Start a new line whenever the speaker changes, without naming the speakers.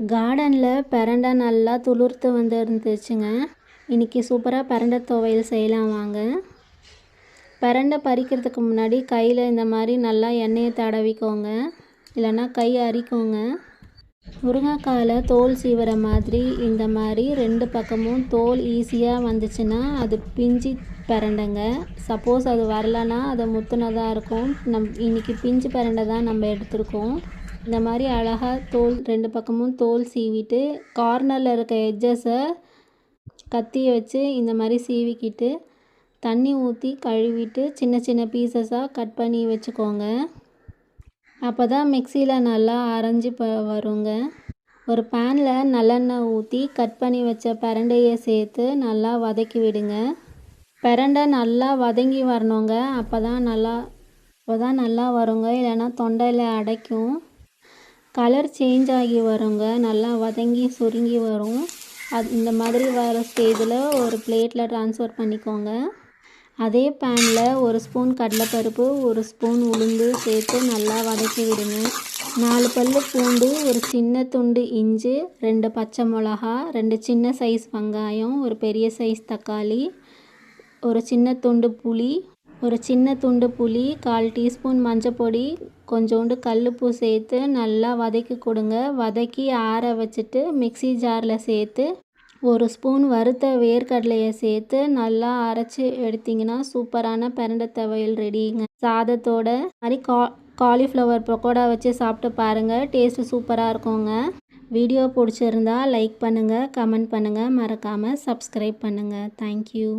கார்டனில் பிரண்டை நல்லா துளிர்த்து வந்து இருந்துச்சுங்க. இன்றைக்கி சூப்பராக பிரண்டை துவையல் செய்யலாம் வாங்க. பிரண்டை பறிக்கிறதுக்கு முன்னாடி கையில் இந்த மாதிரி நல்லா எண்ணெயை தடவிக்கோங்க, இல்லைன்னா கை அரிக்கோங்க. முருங்கைக்காயில் தோல் சீவுற மாதிரி இந்த மாதிரி 2 பக்கமும் தோல் ஈஸியாக வந்துச்சுன்னா அது பிஞ்சு பிரண்டைங்க. சப்போஸ் அது வரலன்னா அது முத்துனதாக இருக்கும். இன்றைக்கி பிஞ்சு பிரண்டை தான் நம்ம எடுத்துருக்கோம். இந்த மாதிரி அழகாக தோல் 2 பக்கமும் தோல் சீவிட்டு கார்னரில் இருக்க எட்ஜஸை கத்தியை வச்சு இந்த மாதிரி சீவிக்கிட்டு தண்ணி ஊற்றி கழுவிட்டு சின்ன சின்ன பீசஸாக கட் பண்ணி வச்சுக்கோங்க. அப்போ தான் மிக்சியில் நல்லா அரைஞ்சி வருங்க. ஒரு பேனில் நல்லெண்ணெய் ஊற்றி கட் பண்ணி வச்ச பிரண்டையை சேர்த்து நல்லா வதக்கி விடுங்க. பிரண்டை நல்லா வதங்கி வரணுங்க. அப்போ தான் நல்லா வருங்க, இல்லைன்னா தொண்டையில் அடைக்கும். கலர் சேஞ்ச் ஆகி வருங்க, நல்லா வதங்கி சுருங்கி வரும். இந்த மாதிரி வர ஸ்டேஜில் ஒரு பிளேட்டில் ட்ரான்ஸ்ஃபர் பண்ணிக்கோங்க. அதே பேனில் 1 ஸ்பூன் கடலைப்பருப்பு, 1 ஸ்பூன் உளுந்து சேர்த்து நல்லா வதக்கி விடுங்க. 4 பல்லு பூண்டு, ஒரு சின்ன துண்டு இஞ்சி, 2 பச்சை மிளகா, 2 சின்ன சைஸ் வெங்காயம், ஒரு பெரிய சைஸ் தக்காளி, ஒரு சின்ன துண்டு புளி, 1 டீஸ்பூன் மஞ்சப்பொடி, கொஞ்சோண்டு கல்லுப்பு சேர்த்து நல்லா வதக்கி கொடுங்க. வதக்கி ஆற வச்சுட்டு மிக்ஸி ஜாரில் சேர்த்து 1 ஸ்பூன் வறுத்த வேர்க்கடலையை சேர்த்து நல்லா அரைச்சி எடுத்திங்கன்னா சூப்பரான பிரண்டை துவையல் ரெடிங்க. சாதத்தோட மாதிரி காலிஃப்ளவர் பக்கோடா வச்சு சாப்பிட்டு பாருங்கள், டேஸ்ட்டு சூப்பராக இருக்குங்க. வீடியோ பிடிச்சிருந்தா லைக் பண்ணுங்கள், கமெண்ட் பண்ணுங்கள், மறக்காமல் சப்ஸ்கிரைப் பண்ணுங்கள். தேங்க்யூ.